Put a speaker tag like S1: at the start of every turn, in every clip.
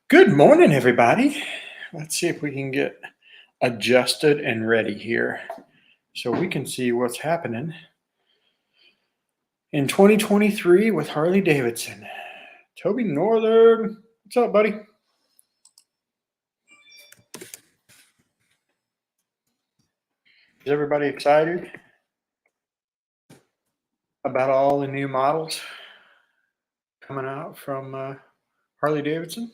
S1: Good morning, everybody. Let's see if we can get adjusted and ready here so we can see what's happening in 2023 with Harley Davidson. Toby Northern, what's up, buddy? Is everybody excited about all the new models coming out from Harley Davidson?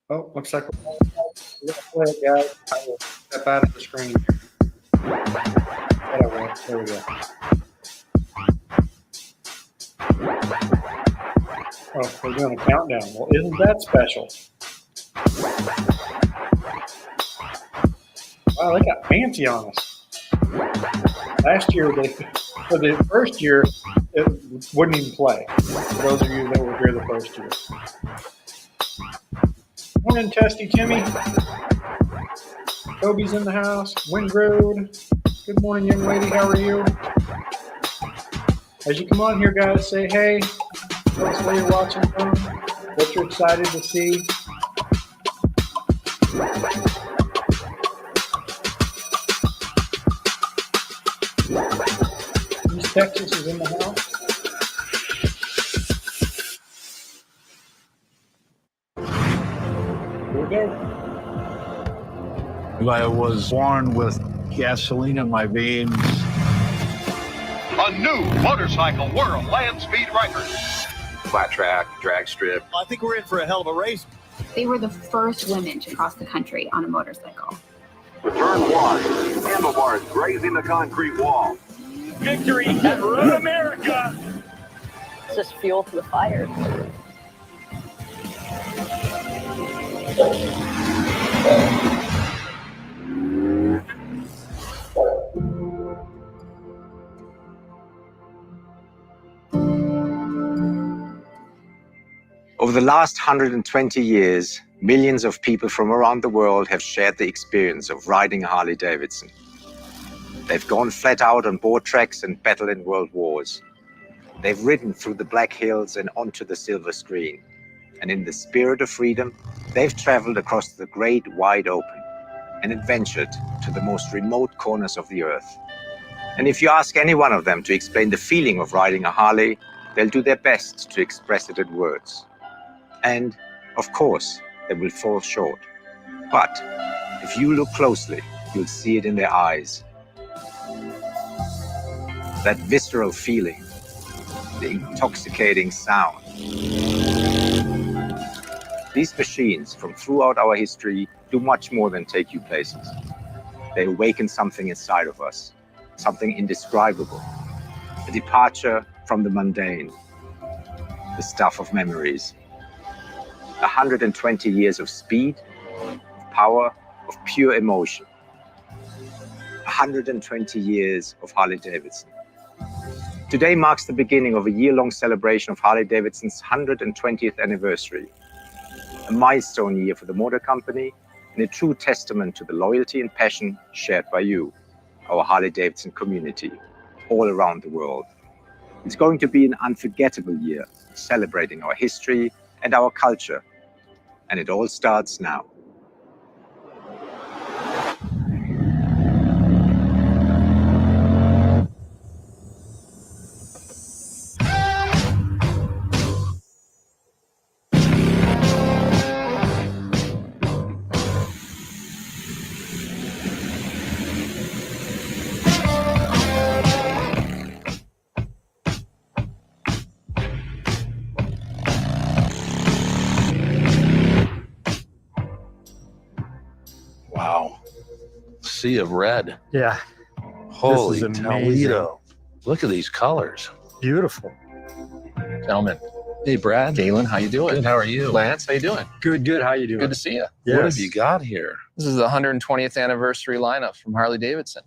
S1: Oh, looks like we're going to guys. I will step out of the screen here. There we go. Oh, we're doing a countdown. Well, isn't that special? Wow, they got fancy on us. Last year, for the first year, it wouldn't even play. For those of you that were here the first year. Morning, Testy Timmy. Toby's in the house. Wind Road. Good morning, young lady. How are you? As you come on here, guys, say hey. Tell us where you're watching from. What you're excited to see. East Texas is in the house. Here we go.
S2: I was born with gasoline in my veins.
S3: A new motorcycle world land speed record.
S4: Flat track, drag strip.
S2: I think we're in for a hell of a race.
S5: They were the first women to cross the country on a motorcycle.
S3: Return one. Handlebars grazing the concrete wall.
S6: Victory at Road America!
S7: It's just fuel to the fire.
S4: Over the last 120 years, millions of people from around the world have shared the experience of riding a Harley Davidson. They've gone flat out on board tracks and battled in world wars. They've ridden through the Black Hills and onto the silver screen. And in the spirit of freedom, they've traveled across the great wide open and adventured to the most remote corners of the earth. And if you ask any one of them to explain the feeling of riding a Harley, they'll do their best to express it in words. And, of course, they will fall short. But if you look closely, you'll see it in their eyes. That visceral feeling, the intoxicating sound. These machines from throughout our history do much more than take you places. They awaken something inside of us, something indescribable, a departure from the mundane, the stuff of memories. 120 years of speed, of power, of pure emotion. 120 years of Harley Davidson. Today marks the beginning of a year-long celebration of Harley Davidson's 120th anniversary. A milestone year for the motor company and a true testament to the loyalty and passion shared by you, our Harley Davidson community, all around the world. It's going to be an unforgettable year, celebrating our history and our culture. And it all starts now.
S2: Wow. Sea of red.
S1: Yeah.
S2: Holy
S1: This is amazing.
S2: Toledo. Look at these colors.
S1: Beautiful.
S8: Gentlemen. Hey, Brad. Galen, how you doing?
S2: Good, how are you?
S8: Lance, how you doing?
S1: Good. How you doing?
S8: Good to see you.
S1: Yes.
S2: What have you got here?
S8: This is the 120th anniversary lineup from Harley Davidson.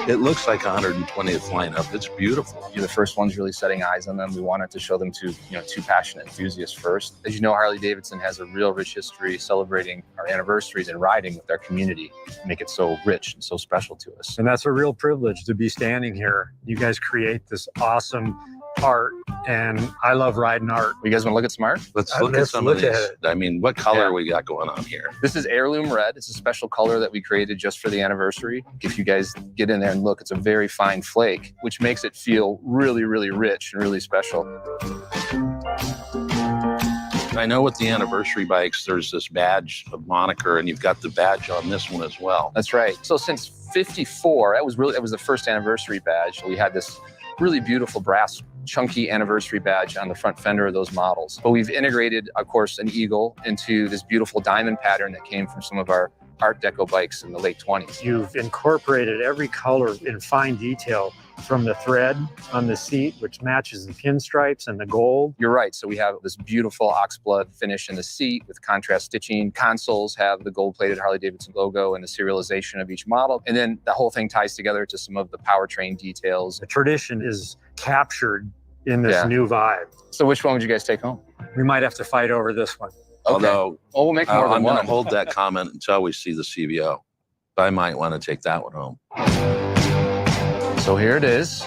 S2: It looks like 120th lineup. It's beautiful.
S8: You're the first ones really setting eyes on them. We wanted to show them to, two passionate enthusiasts first. As you know, Harley Davidson has a real rich history celebrating our anniversaries and riding with our community, make it so rich and so special to us.
S9: And that's a real privilege to be standing here. You guys create this awesome art, and I love riding art.
S8: You guys want to look at some art?
S2: Let's look at
S9: Let's
S2: some
S9: look
S2: of these.
S9: at it.
S2: I mean, what color
S8: Yeah.
S2: we got going on here?
S8: This is heirloom red. It's a special color that we created just for the anniversary. If you guys get in there and look, it's a very fine flake, which makes it feel really, really rich and really special.
S2: I know with the anniversary bikes, there's this badge of moniker, and you've got the badge on this one as well.
S8: That's right. So since 54, that was the first anniversary badge. We had this really beautiful brass chunky anniversary badge on the front fender of those models. But we've integrated, of course, an eagle into this beautiful diamond pattern that came from some of our Art Deco bikes in the late 20s.
S9: You've incorporated every color in fine detail from the thread on the seat, which matches the pinstripes and the gold.
S8: You're right. So we have this beautiful oxblood finish in the seat with contrast stitching. Consoles have the gold-plated Harley Davidson logo and the serialization of each model. And then the whole thing ties together to some of the powertrain details.
S9: The tradition is captured in this
S8: Yeah.
S9: new vibe.
S8: So which one would you guys take home?
S9: We might have to fight over this one.
S2: Although,
S8: Oh, we'll make more
S2: I'm
S8: than
S2: going
S8: one.
S2: to hold that comment until we see the CVO. I might want to take that one home.
S8: So here it is.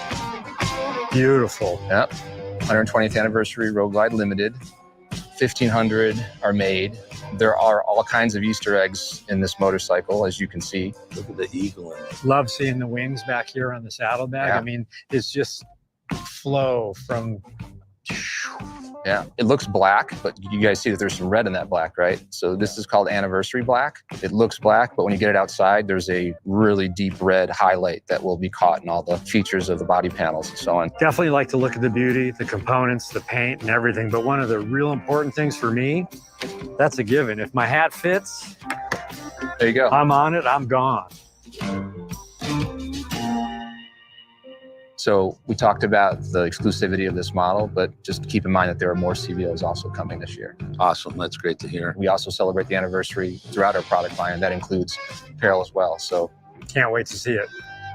S9: Beautiful.
S8: Yep. 120th anniversary Road Glide Limited. 1,500 are made. There are all kinds of Easter eggs in this motorcycle, as you can see.
S2: Look at the eagle in it.
S9: Love seeing the wings back here on the saddlebag.
S8: Yeah.
S9: I mean, it's just flow from...
S8: Yeah, it looks black, but you guys see that there's some red in that black, right? So this is called anniversary black. It looks black, but when you get it outside, there's a really deep red highlight that will be caught in all the features of the body panels and so on.
S9: Definitely like to look at the beauty, the components, the paint and everything. But one of the real important things for me, that's a given. If my hat fits,
S8: There you go.
S9: I'm on it, I'm gone.
S8: So we talked about the exclusivity of this model, but just keep in mind that there are more CVOs also coming this year.
S2: Awesome. That's great to hear.
S8: We also celebrate the anniversary throughout our product line. That includes apparel as well. So,
S9: Can't wait to see it.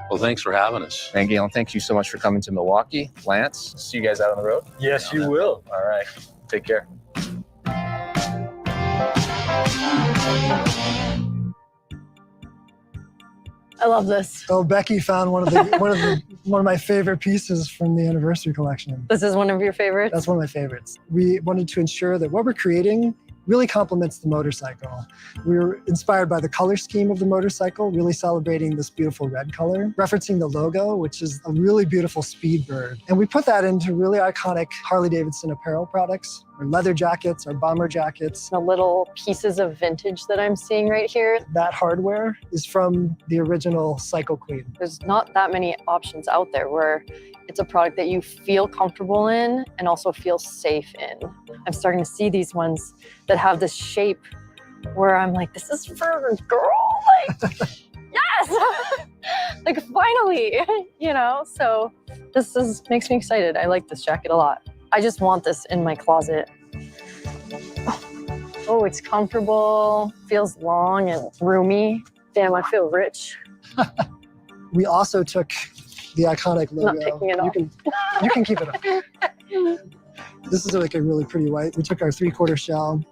S2: Well, thanks for having us.
S8: and Galen, thank you so much for coming to Milwaukee. Lance, see you guys out on the road.
S9: Yes, you will.
S8: All right. Take care.
S7: I love this.
S10: Oh, Becky found one of my favorite pieces from the anniversary collection.
S7: This is one of your favorites?
S10: That's one of my favorites. We wanted to ensure that what we're creating really complements the motorcycle. We were inspired by the color scheme of the motorcycle, really celebrating this beautiful red color, referencing the logo, which is a really beautiful speed bird. And we put that into really iconic Harley Davidson apparel products, our leather jackets, our bomber jackets.
S7: The little pieces of vintage that I'm seeing right here.
S10: That hardware is from the original Cycle Queen.
S7: There's not that many options out there where it's a product that you feel comfortable in and also feel safe in. I'm starting to see these ones that have this shape where I'm like, this is for a girl, like, yes, like finally, you know? So makes me excited. I like this jacket a lot. I just want this in my closet. Oh, it's comfortable, feels long and roomy. Damn, I feel rich.
S10: We also took the iconic logo.
S7: Not taking it off.
S10: You can keep it on. This is like a really pretty white. We took our 3/4 shell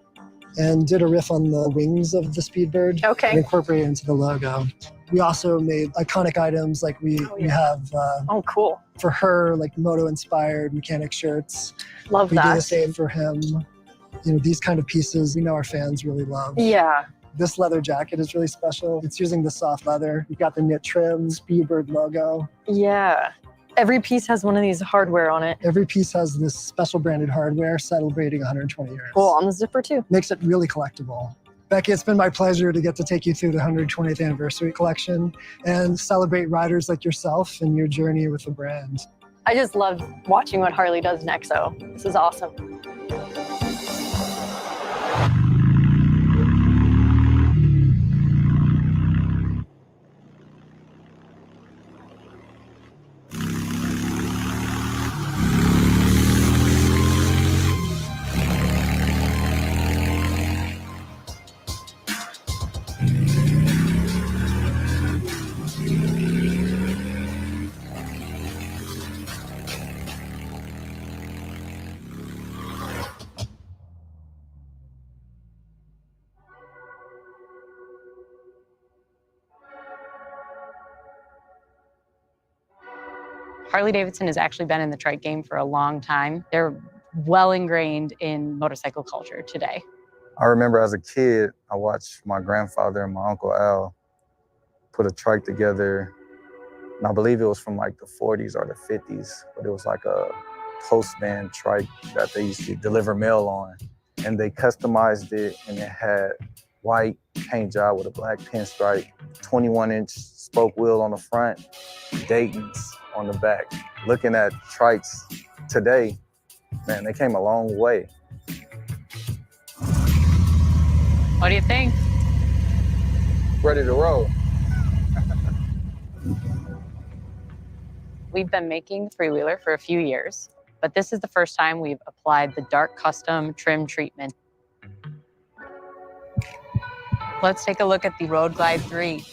S10: and did a riff on the wings of the Speedbird.
S7: Okay.
S10: And incorporated it into the logo. We also made iconic items like we have
S7: Oh, cool.
S10: for her, like moto-inspired mechanic shirts.
S7: Love
S10: We do the
S7: that.
S10: same for him. You know, these kind of pieces we know our fans really love.
S7: Yeah.
S10: This leather jacket is really special. It's using the soft leather. We've got the knit trim, Speedbird logo.
S7: Yeah. Every piece has one of these hardware on it.
S10: Every piece has this special branded hardware celebrating 120 years.
S7: Cool, on the zipper too.
S10: Makes it really collectible. Becky, it's been my pleasure to get to take you through the 120th anniversary collection and celebrate riders like yourself and your journey with the brand.
S7: I just love watching what Harley does next, so this is awesome.
S11: Harley Davidson has actually been in the trike game for a long time. They're well ingrained in motorcycle culture today.
S12: I remember as a kid, I watched my grandfather and my Uncle Al put a trike together, and I believe it was from like the 40s or the 50s, but it was like a postman trike that they used to deliver mail on. And they customized it, and it had white paint job with a black pinstripe, 21-inch spoke wheel on the front, Dayton's on the back. Looking at trikes today, man, they came a long way.
S11: What do you think?
S12: Ready to roll.
S11: We've been making three-wheeler for a few years, but this is the first time we've applied the dark custom trim treatment. Let's take a look at the Road Glide 3.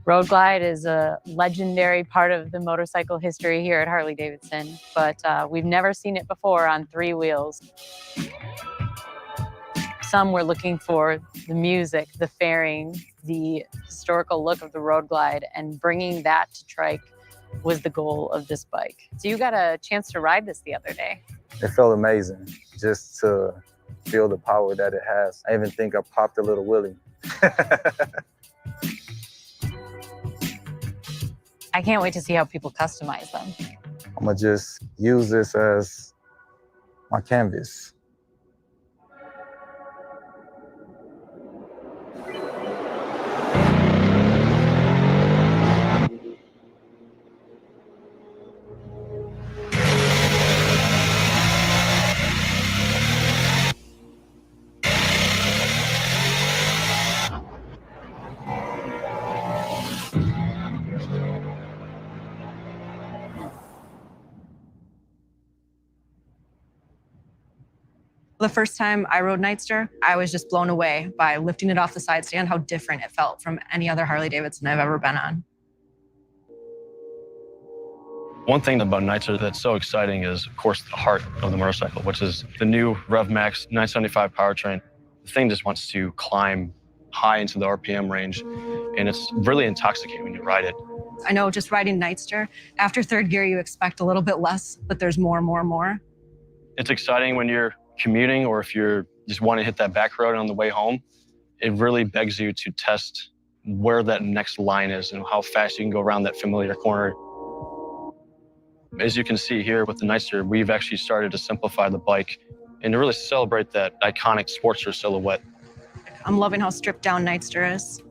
S11: Road Glide is a legendary part of the motorcycle history here at Harley Davidson, but we've never seen it before on three wheels. Some were looking for the music, the fairing, the historical look of the Road Glide, and bringing that to trike was the goal of this bike. So you got a chance to ride this the other day.
S12: It felt amazing just to feel the power that it has. I even think I popped a little wheelie.
S11: I can't wait to see how people customize them.
S12: I'm gonna just use this as my canvas.
S13: The first time I rode Nightster, I was just blown away by lifting it off the side stand, how different it felt from any other Harley Davidson I've ever been on.
S14: One thing about Nightster that's so exciting is, of course, the heart of the motorcycle, which is the new RevMax 975 powertrain. The thing just wants to climb high into the RPM range, and it's really intoxicating when you ride it.
S13: I know just riding Nightster, after third gear, you expect a little bit less, but there's more and more and more.
S14: It's exciting when you're commuting or if you're just want to hit that back road on the way home. It really begs you to test where that next line is and how fast you can go around that familiar corner. As you can see here with the Nightster, we've actually started to simplify the bike and to really celebrate that iconic Sportster silhouette.
S13: I'm loving how stripped down Nightster is.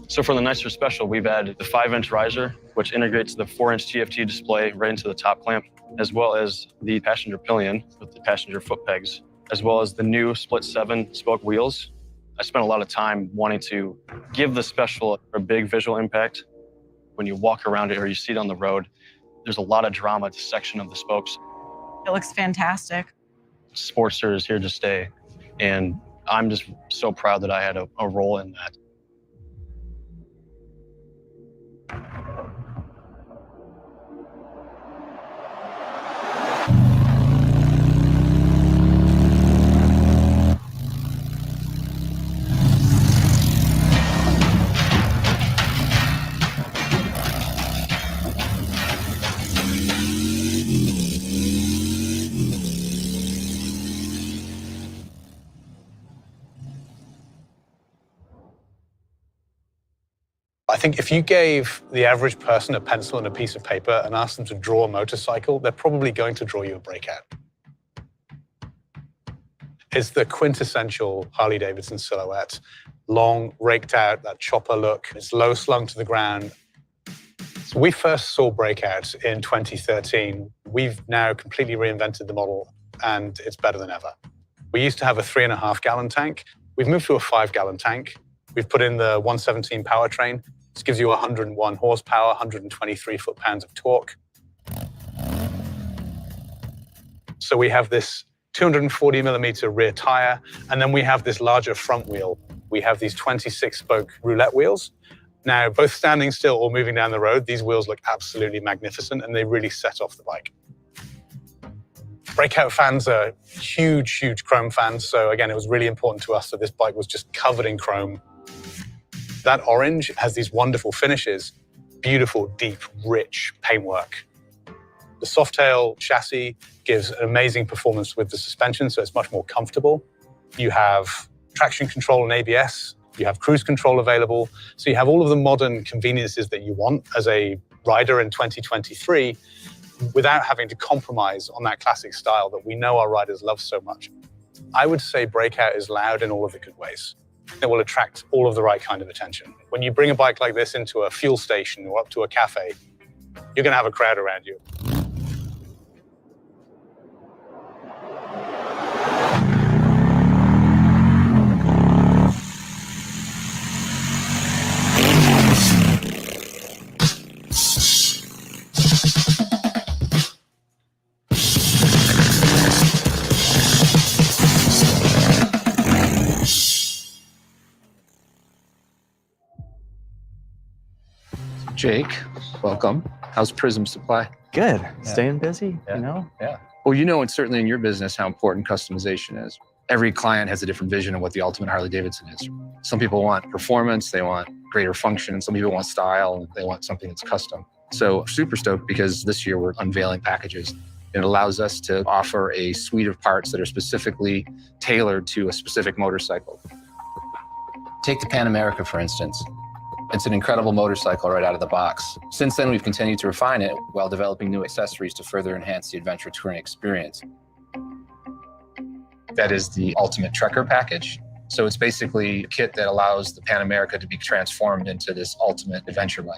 S14: So for the Nightster Special, we've added the 5-inch riser, which integrates the 4-inch TFT display right into the top clamp, as well as the passenger pillion with the passenger foot pegs, as well as the new split 7-spoke wheels. I spent a lot of time wanting to give the Special a big visual impact. When you walk around it or you see it on the road, there's a lot of drama to section of the spokes.
S13: It looks fantastic.
S14: Sportster is here to stay, and I'm just so proud that I had a role in that.
S15: I think if you gave the average person a pencil and a piece of paper and asked them to draw a motorcycle, they're probably going to draw you a breakout. It's the quintessential Harley Davidson silhouette. Long, raked out, that chopper look. It's low slung to the ground. So we first saw Breakout in 2013. We've now completely reinvented the model, and it's better than ever. We used to have a 3.5-gallon tank. We've moved to a 5-gallon tank. We've put in the 117 powertrain. This gives you 101 horsepower, 123 foot-pounds of torque. So we have this 240 millimeter rear tire, and then we have this larger front wheel. We have these 26-spoke roulette wheels. Now, both standing still or moving down the road, these wheels look absolutely magnificent, and they really set off the bike. Breakout fans are huge, huge chrome fans. So again, it was really important to us that this bike was just covered in chrome. That orange has these wonderful finishes. beautiful, deep, rich paintwork. The Softail chassis gives an amazing performance with the suspension, so it's much more comfortable. You have traction control and ABS. You have cruise control available. So you have all of the modern conveniences that you want as a rider in 2023 without having to compromise on that classic style that we know our riders love so much. I would say Breakout is loud in all of the good ways. It will attract all of the right kind of attention. When you bring a bike like this into a fuel station or up to a cafe, you're going to have a crowd around you.
S8: Jake, welcome. How's Prism Supply?
S16: Good.
S8: Yeah.
S16: Staying busy,
S8: Yeah.
S16: you know?
S8: Yeah. Well, you know, and certainly in your business, how important customization is. Every client has a different vision of what the ultimate Harley Davidson is. Some people want performance, they want greater function, and some people want style, and they want something that's custom. So super stoked because this year we're unveiling packages. It allows us to offer a suite of parts that are specifically tailored to a specific motorcycle. Take the Pan America, for instance. It's an incredible motorcycle right out of the box. Since then, we've continued to refine it while developing new accessories to further enhance the adventure touring experience. That is the Ultimate Trekker package. So it's basically a kit that allows the Pan America to be transformed into this ultimate adventure bike.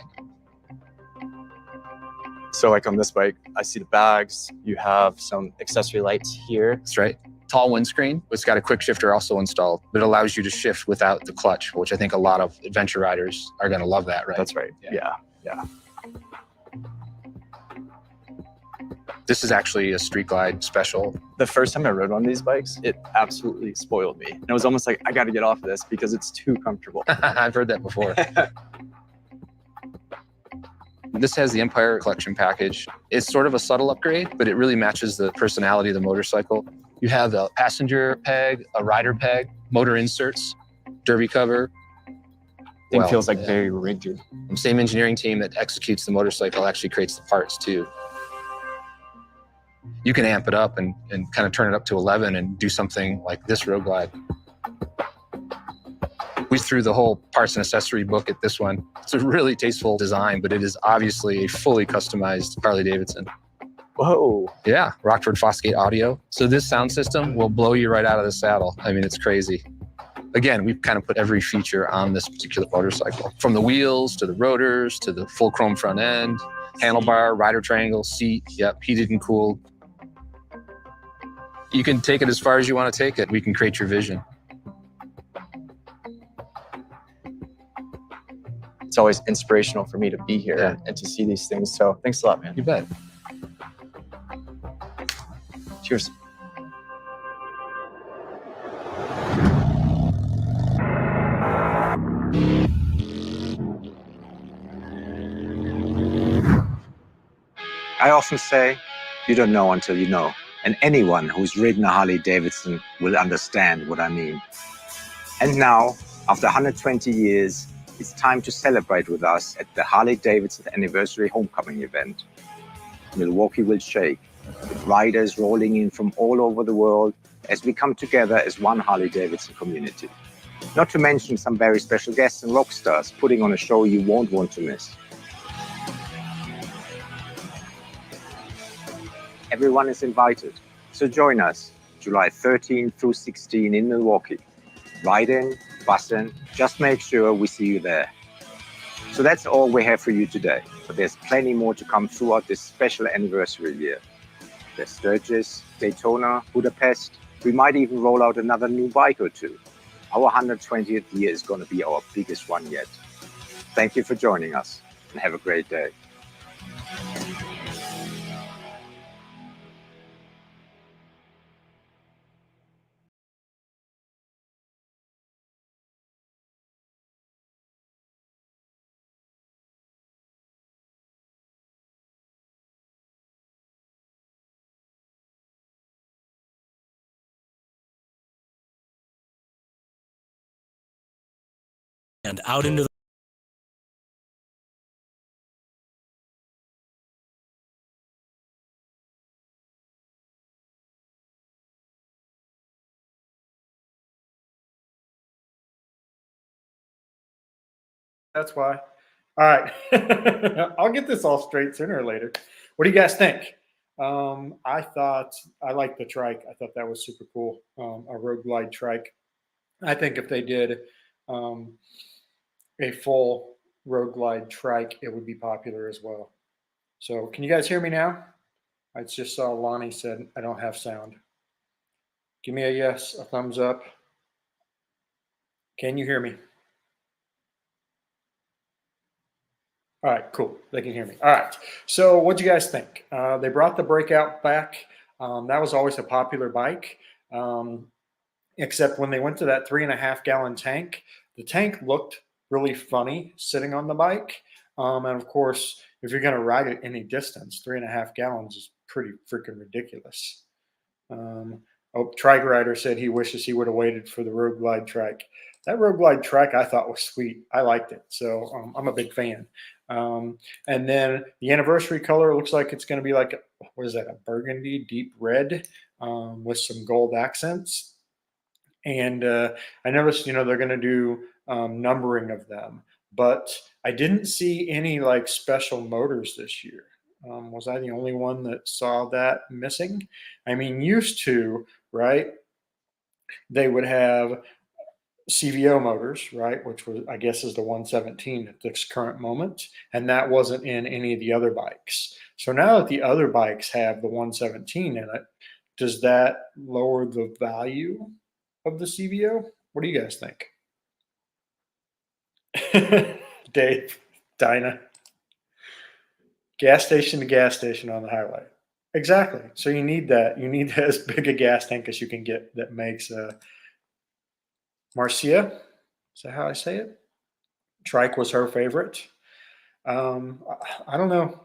S16: So like on this bike, I see the bags, you have some accessory lights here.
S8: That's right. Tall windscreen. It's got a quick shifter also installed. It allows you to shift without the clutch, which I think a lot of adventure riders are going to love that, right?
S16: That's right. Yeah.
S8: This is actually a Street Glide special.
S16: The first time I rode one of these bikes, it absolutely spoiled me. And it was almost like, I got to get off of this because it's too comfortable.
S8: I've heard that before. This has the Empire Collection package. It's sort of a subtle upgrade, but it really matches the personality of the motorcycle. You have a passenger peg, a rider peg, motor inserts, derby cover.
S16: Thing feels like very rigid.
S8: The same engineering team that executes the motorcycle actually creates the parts too. You can amp it up and kind of turn it up to 11 and do something like this Road Glide. We threw the whole parts and accessory book at this one. It's a really tasteful design, but it is obviously a fully customized Harley Davidson.
S16: Whoa.
S8: Yeah, Rockford Fosgate audio. So this sound system will blow you right out of the saddle. I mean, it's crazy. Again, we've kind of put every feature on this particular motorcycle, from the wheels to the rotors to the full chrome front end, handlebar, rider triangle, seat, yep, heated and cooled. You can take it as far as you want to take it. We can create your vision.
S16: It's always inspirational for me to be here and to see these things. So thanks a lot, man.
S8: You bet.
S16: Cheers.
S4: I often say, you don't know until you know. And anyone who's ridden a Harley Davidson will understand what I mean. And now, after 120 years, it's time to celebrate with us at the Harley Davidson Anniversary Homecoming event. Milwaukee will shake, with riders rolling in from all over the world as we come together as one Harley Davidson community. Not to mention some very special guests and rock stars putting on a show you won't want to miss. Everyone is invited, so join us July 13 through 16 in Milwaukee. Ride in, bus in, just make sure we see you there. So that's all we have for you today, but there's plenty more to come throughout this special anniversary year. There's Sturgis, Daytona, Budapest. We might even roll out another new bike or two. Our 120th year is going to be our biggest one yet. Thank you for joining us, and have a great day.
S17: And out into the
S1: That's why. All right. I'll get this all straight sooner or later. What do you guys think? I liked the trike. I thought that was super cool. A Road Glide trike. I think if they did a full Road Glide trike, it would be popular as well. So can you guys hear me now? I just saw Lonnie said I don't have sound. Give me a yes, a thumbs up. Can you hear me? All right, cool. They can hear me. All right. So what do you guys think? They brought the Breakout back. That was always a popular bike, except when they went to that 3.5 gallon tank, the tank looked really funny sitting on the bike. And of course, if you're going to ride it any distance, 3.5 gallons is pretty freaking ridiculous. Trike Rider said he wishes he would have waited for the Road Glide trike. That Road Glide trike I thought was sweet. I liked it. So I'm a big fan. And then the anniversary color looks like it's going to be like, what is that, a burgundy deep red with some gold accents. And I noticed, they're going to do numbering of them, but I didn't see any like special motors this year. Was I the only one that saw that missing? I mean, used to, right? They would have CVO motors, right? Which was, I guess, is the 117 at this current moment. And that wasn't in any of the other bikes. So now that the other bikes have the 117 in it, does that lower the value of the CVO? What do you guys think? Dave, Dinah. Gas station to gas station on the highway. Exactly. So you need that. You need as big a gas tank as you can get that makes Marcia. Is that how I say it? Trike was her favorite. I don't know.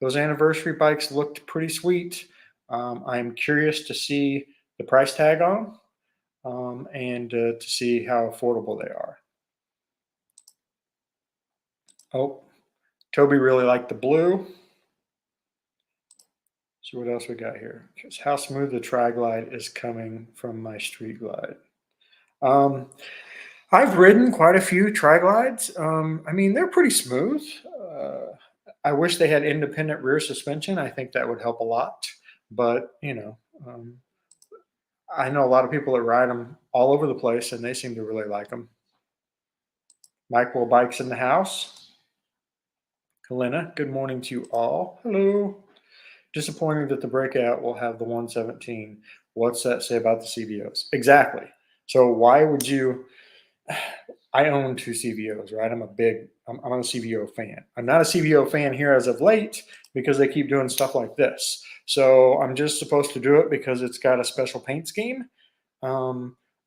S1: Those anniversary bikes looked pretty sweet. I'm curious to see the price tag on them and to see how affordable they are. Oh, Toby really liked the blue. See what else we got here. Just how smooth the Tri-Glide is coming from my Street Glide. I've ridden quite a few Tri-Glides. I mean, they're pretty smooth. I wish they had independent rear suspension. I think that would help a lot. But, I know a lot of people that ride them all over the place, and they seem to really like them. Mike Will Bikes in the house. Helena, good morning to you all. Hello. Disappointing that the Breakout will have the 117. What's that say about the CVOs? Exactly. So why would you? I own 2 CVOs, right? I'm a CVO fan. I'm not a CVO fan here as of late because they keep doing stuff like this. So I'm just supposed to do it because it's got a special paint scheme. I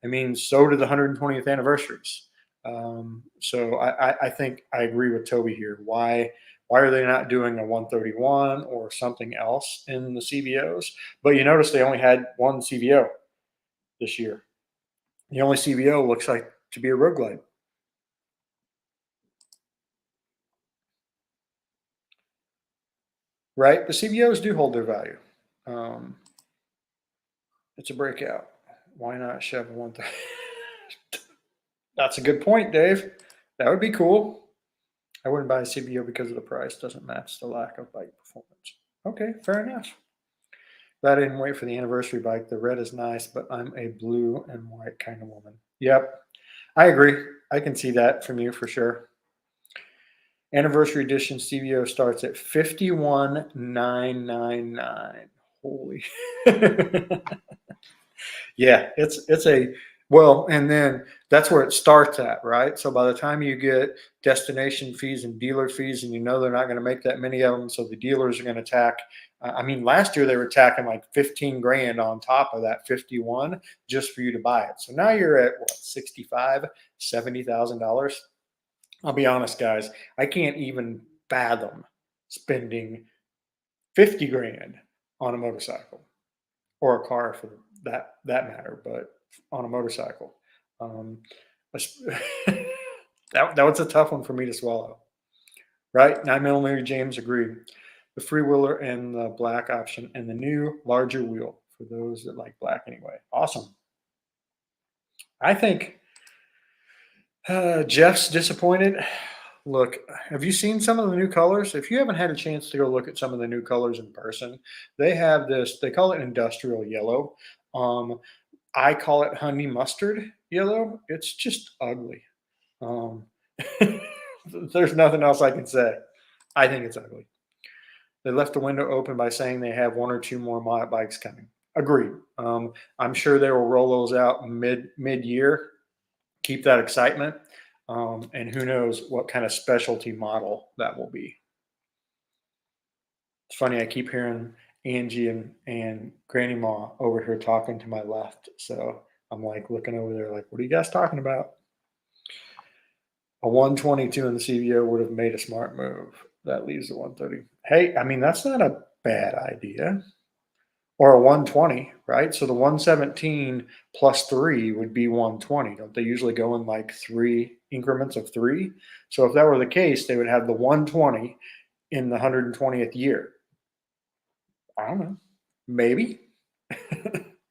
S1: mean, so do the 120th anniversaries. So I think I agree with Toby here. Why are they not doing a 131 or something else in the CVOs? But you notice they only had one CVO this year. The only CVO looks like to be a Road Glide. Right? The CVOs do hold their value. It's a Breakout. Why not shove a 130? That's a good point, Dave. That would be cool. I wouldn't buy a CVO because of the price. Doesn't match the lack of bike performance. Okay, fair enough. Glad I didn't wait for the anniversary bike. The red is nice, but I'm a blue and white kind of woman. Yep, I agree. I can see that from you for sure. Anniversary edition CVO starts at $51,999. Holy. Yeah, it's a well, and then that's where it starts at, right? So by the time you get destination fees and dealer fees, and they're not going to make that many of them, so the dealers are going to tack. I mean, last year they were tacking like 15 grand on top of that 51 just for you to buy it. So now you're at what, $65,000, $70,000. I'll be honest, guys, I can't even fathom spending 50 grand on a motorcycle or a car for that matter, but on a motorcycle. That was a tough one for me to swallow. Right? 9mm James agreed. The freewheeler and the black option and the new larger wheel for those that like black anyway. Awesome. I think Jeff's disappointed. look, have you seen some of the new colors? If you haven't had a chance to go look at some of the new colors in person, they have this, they call it industrial yellow. Um, I call it honey mustard yellow. It's just ugly. Um, there's nothing else I can say. I think it's ugly. They left the window open by saying they have one or two more mod bikes coming. Agreed. I'm sure they will roll those out mid year. Keep that excitement. And who knows what kind of specialty model that will be. It's funny, I keep hearing Angie and Granny Ma over here talking to my left. So I'm like looking over there like, what are you guys talking about? A 122 in the CVO would have made a smart move. That leaves the 130. Hey, I mean, that's not a bad idea. Or a 120, right? So the 117 plus 3 would be 120. Don't they usually go in like 3 increments of 3? So if that were the case, they would have the 120 in the 120th year. I don't know. Maybe.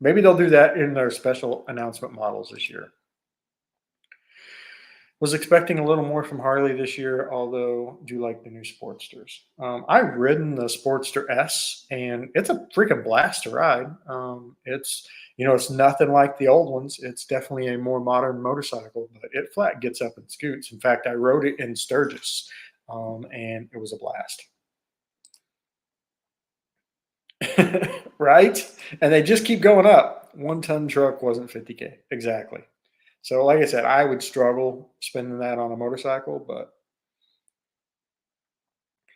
S1: Maybe they'll do that in their special announcement models this year. Was expecting a little more from Harley this year, although do like the new Sportsters. I've ridden the Sportster S, and it's a freaking blast to ride. It's, you know, it's nothing like the old ones. It's definitely a more modern motorcycle, but it flat gets up and scoots. In fact, I rode it in Sturgis, and it was a blast. Right? And they just keep going up. 1-ton truck wasn't 50K. Exactly. So like I said, I would struggle spending that on a motorcycle, but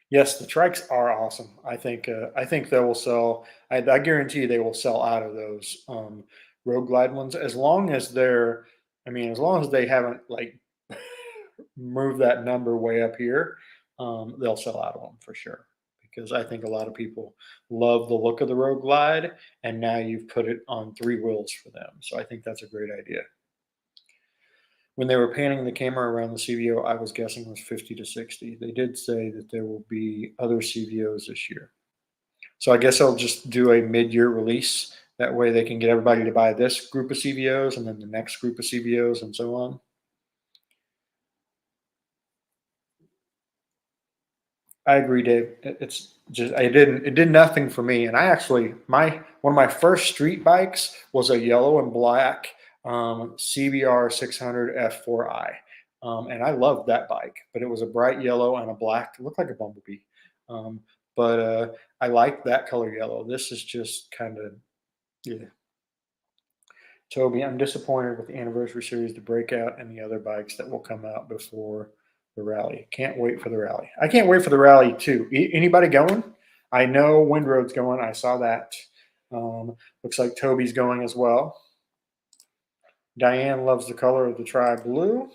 S1: yes, the trikes are awesome. I think they will sell. I guarantee they will sell out of those Road Glide ones as long as they're. I mean, as long as they haven't like moved that number way up here, they'll sell out of them for sure. Because I think a lot of people love the look of the Road Glide, and now you've put it on 3 wheels for them. So I think that's a great idea. When they were panning the camera around the CVO, I was guessing it was 50 to 60. They did say that there will be other CVOs this year. So I guess I'll just do a mid-year release. That way they can get everybody to buy this group of CVOs and then the next group of CVOs and so on. I agree, Dave. It's just it did nothing for me. And I actually one of my first street bikes was a yellow and black CBR 600 F4i. And I loved that bike, but it was a bright yellow and a black. It looked like a bumblebee. But I like that color yellow. This is just kind of, yeah. Toby, I'm disappointed with the anniversary series, the breakout, and the other bikes that will come out before the rally. Can't wait for the rally. I can't wait for the rally too. Anybody going? I know Windroad's going. I saw that. Looks like Toby's going as well. Diane loves the color of the tri-blue.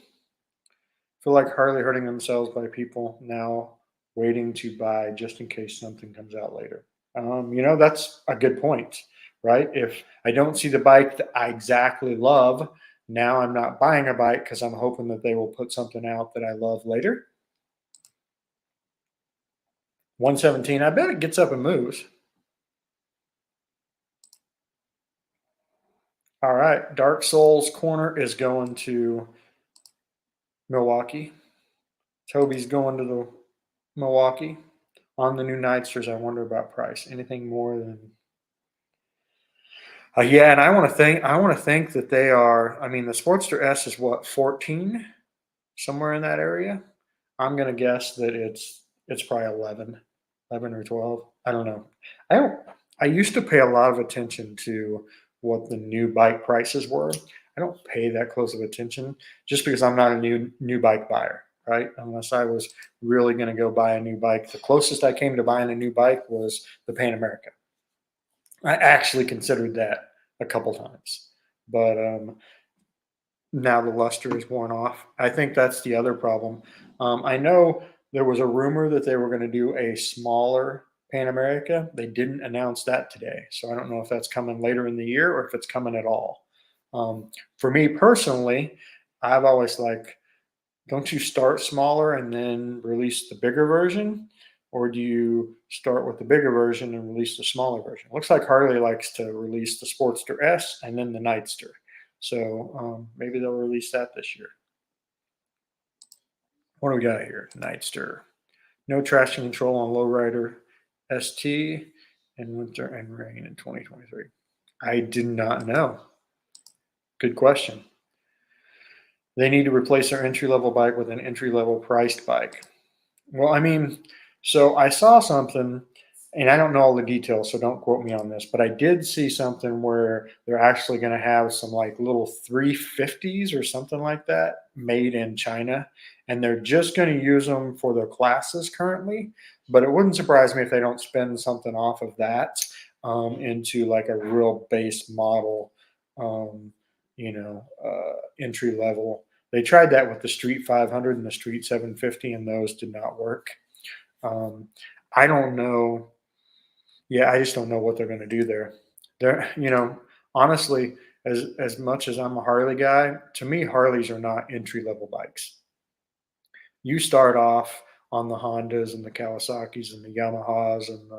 S1: Feel like Harley hurting themselves by people now waiting to buy just in case something comes out later. You know, that's a good point, right? If I don't see the bike that I exactly love, now I'm not buying a bike because I'm hoping that they will put something out that I love later. 117, I bet it gets up and moves. All right, Dark Souls Corner is going to Milwaukee. Toby's going to the Milwaukee. On the new Nightsters, I wonder about price. Anything more than yeah, and I want to think that they are. I mean, the Sportster S is what, 14, somewhere in that area. I'm gonna guess that it's probably 11 or 12. I don't know. I used to pay a lot of attention to what the new bike prices were. I don't pay that close of attention just because I'm not a new bike buyer, right? Unless I was really going to go buy a new bike. The closest I came to buying a new bike was the Pan America. I actually considered that a couple times, but now the luster is worn off. I think that's the other problem. I know there was a rumor that they were going to do a smaller Pan America. They didn't announce that today. So I don't know if that's coming later in the year or if it's coming at all. For me personally, I've always like, don't you start smaller and then release the bigger version? Or do you start with the bigger version and release the smaller version? Looks like Harley likes to release the Sportster S and then the Nightster. So maybe they'll release that this year. What do we got here? Nightster. No traction control on lowrider ST in winter and rain in 2023. I did not know. Good question. They need to replace their entry-level bike with an entry-level priced bike. Well, I mean, so I saw something, and I don't know all the details, so don't quote me on this, but I did see something where they're actually going to have some like little 350s or something like that made in China, and they're just going to use them for their classes currently. But it wouldn't surprise me if they don't spend something off of that into like a real base model, entry level. They tried that with the Street 500 and the Street 750, and those did not work. I don't know. Yeah, I just don't know what they're going to do there. Honestly, as much as I'm a Harley guy, to me, Harleys are not entry level bikes. You start off on the Hondas and the Kawasaki's and the Yamahas and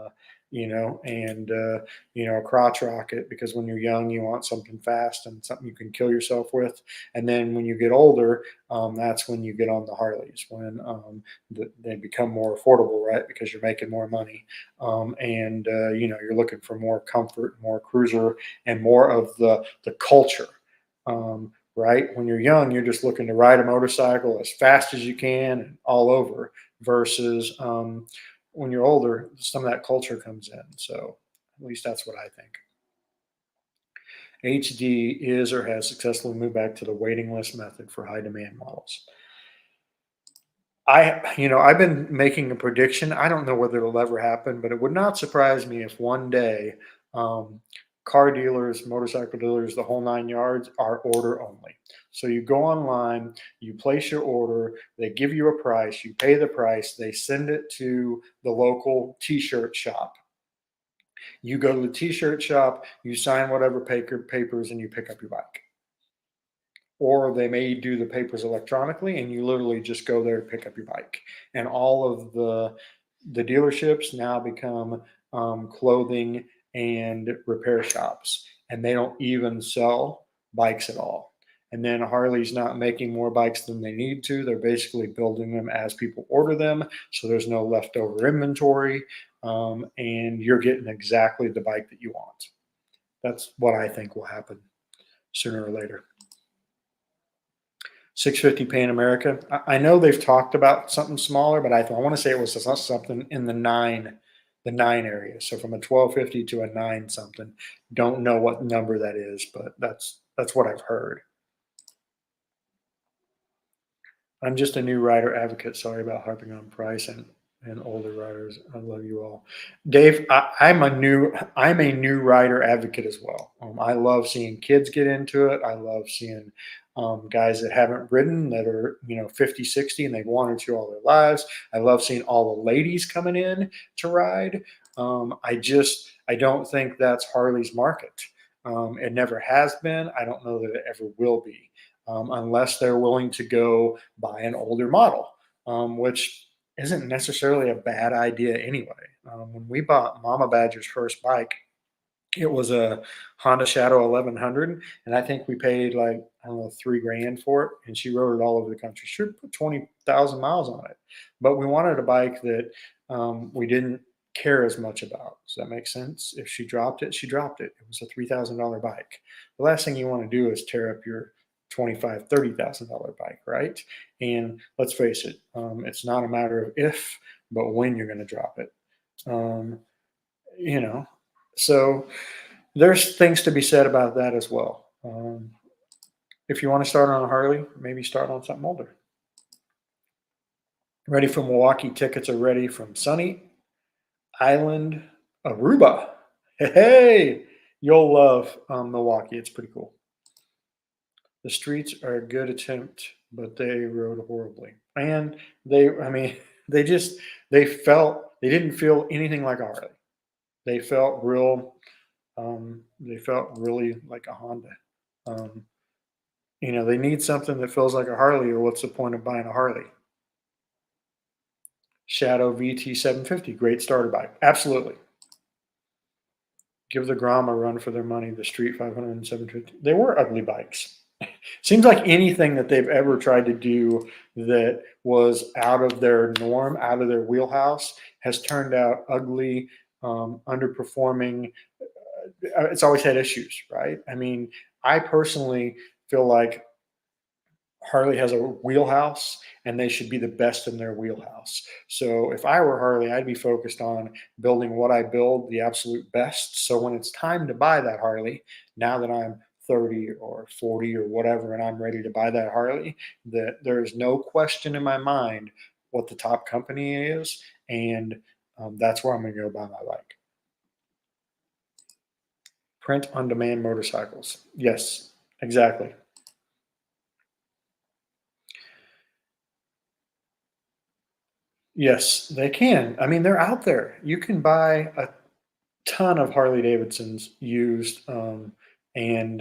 S1: a crotch rocket, because when you're young, you want something fast and something you can kill yourself with. And then when you get older, that's when you get on the Harleys, when they become more affordable, right? Because you're making more money. You're looking for more comfort, more cruiser, and more of the culture. Right? When you're young, you're just looking to ride a motorcycle as fast as you can and all over, versus when you're older, some of that culture comes in. So at least that's what I think. HD is or has successfully moved back to the waiting list method for high demand models. I've been making a prediction. I don't know whether it'll ever happen, but it would not surprise me if one day car dealers, motorcycle dealers, the whole 9 yards are order only. So you go online, you place your order, they give you a price, you pay the price, they send it to the local t-shirt shop. You go to the t-shirt shop, you sign whatever papers, and you pick up your bike. Or they may do the papers electronically, and you literally just go there to pick up your bike. And all of the dealerships now become clothing and repair shops, and they don't even sell bikes at all. And then Harley's not making more bikes than they need to. They're basically building them as people order them, so there's no leftover inventory, and you're getting exactly the bike that you want. That's what I think will happen sooner or later. 650 Pan America. I know they've talked about something smaller, but I want to say it was something in the nine area. So from a 1250 to a 9 something. Don't know what number that is, but that's what I've heard. I'm just a new rider advocate. Sorry about harping on price and older riders. I love you all. Dave, I'm a new rider advocate as well. I love seeing kids get into it. I love seeing guys that haven't ridden, that are 50, 60, and they've wanted to all their lives. I love seeing all the ladies coming in to ride. I don't think that's Harley's market. It never has been. I don't know that it ever will be, unless they're willing to go buy an older model, which isn't necessarily a bad idea anyway. When we bought Mama Badger's first bike, it was a Honda Shadow 1100, and I think we paid like, I don't know, $3,000 for it, and she rode it all over the country. She put 20,000 miles on it, but we wanted a bike that we didn't care as much about. Does that make sense? If she dropped it, she dropped it. It was a $3,000 bike. The last thing you want to do is tear up your $25,000, $30,000 bike, right? And let's face it, it's not a matter of if, but when you're going to drop it. So there's things to be said about that as well. If you want to start on a Harley, maybe start on something older. Ready for Milwaukee. Tickets are ready from Sunny Island, Aruba. Hey, you'll love Milwaukee. It's pretty cool. The streets are a good attempt, but they rode horribly. And they didn't feel anything like a Harley. They felt real. They felt really like a Honda. They need something that feels like a Harley, or what's the point of buying a Harley? Shadow VT 750, great starter bike. Absolutely. Give the Grom a run for their money. The Street 500 and 750. They were ugly bikes. Seems like anything that they've ever tried to do that was out of their norm, out of their wheelhouse, has turned out ugly, underperforming. It's always had issues, right? I mean, I personally feel like Harley has a wheelhouse and they should be the best in their wheelhouse. So if I were Harley, I'd be focused on building what I build the absolute best. So when it's time to buy that Harley, now that I'm 30 or 40 or whatever, and I'm ready to buy that Harley, that there's no question in my mind what the top company is. And that's where I'm going to go buy my bike. Print on demand motorcycles. Yes, exactly. Yes, they can. I mean, they're out there. You can buy a ton of Harley Davidsons used and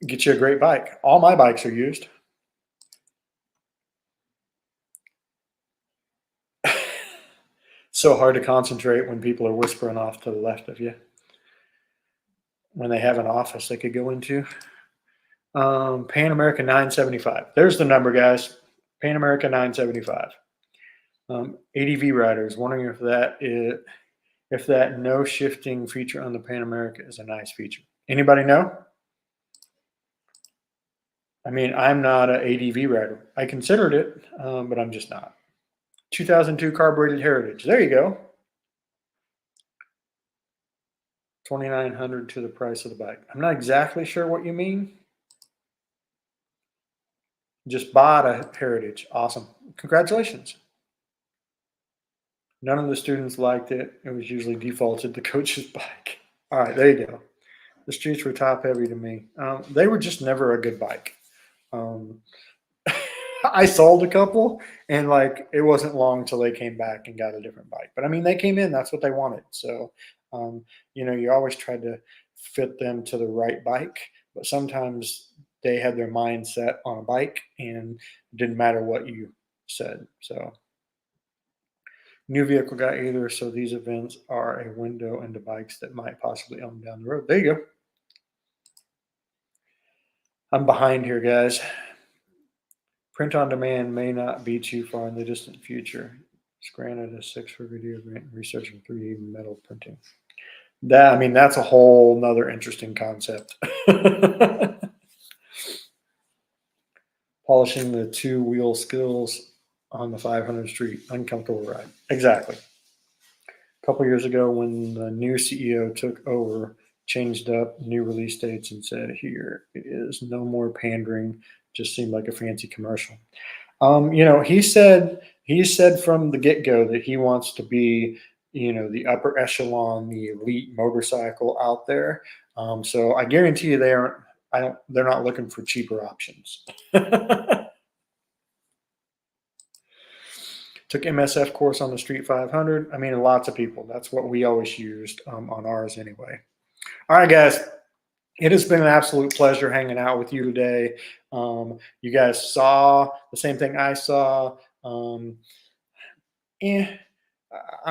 S1: get you a great bike. All my bikes are used. So hard to concentrate when people are whispering off to the left of you. When they have an office they could go into. Pan America 975. There's the number, guys. Pan America 975. ADV riders wondering if that no shifting feature on the Pan America is a nice feature. Anybody know? I mean, I'm not an ADV rider. I considered it, but I'm just not. 2002 carbureted Heritage. There you go. $2,900 to the price of the bike. I'm not exactly sure what you mean. Just bought a Heritage. Awesome. Congratulations. None of the students liked it. It was usually defaulted to coach's bike. All right, there you go. The streets were top heavy to me. They were just never a good bike. I sold a couple, and like it wasn't long till they came back and got a different bike. But I mean, they came in. That's what they wanted. So, you know, you always tried to fit them to the right bike. But sometimes they had their mindset on a bike, and it didn't matter what you said. So. New vehicle got either, so these events are a window into bikes that might possibly own down the road. There you go. I'm behind here, guys. Print on demand may not be too far in the distant future. It's granted a 6-figure deal grant researching 3D metal printing. That, I mean, that's a whole nother interesting concept. Polishing the 2-wheel skills on the 500 street, uncomfortable ride. Exactly. A couple years ago when the new CEO took over, changed up new release dates and said, here it is, no more pandering. Just seemed like a fancy commercial. You know, he said from the get-go that he wants to be, you know, the upper echelon, the elite motorcycle out there. So I guarantee you they're not looking for cheaper options. Took MSF course on the Street 500. I mean, lots of people. That's what we always used on ours anyway. All right, guys. It has been an absolute pleasure hanging out with you today. You guys saw the same thing I saw. I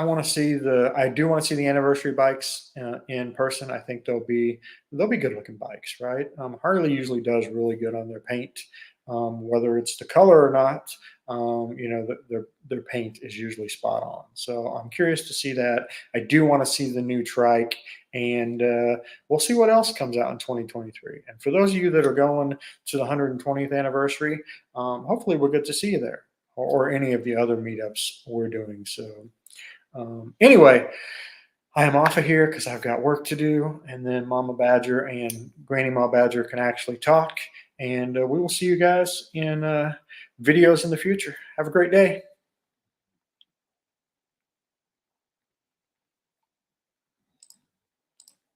S1: want to see I do want to see the anniversary bikes in person. I think they'll be good looking bikes, right? Harley usually does really good on their paint, whether it's the color or not. You know, their paint is usually spot on. So I'm curious to see that. I do want to see the new trike, and we'll see what else comes out in 2023. And for those of you that are going to the 120th anniversary, hopefully we'll get to see you there, or any of the other meetups we're doing. So anyway, I am off of here because I've got work to do, and then Mama Badger and Granny Ma Badger can actually talk, and we will see you guys in videos in the future. Have a great day.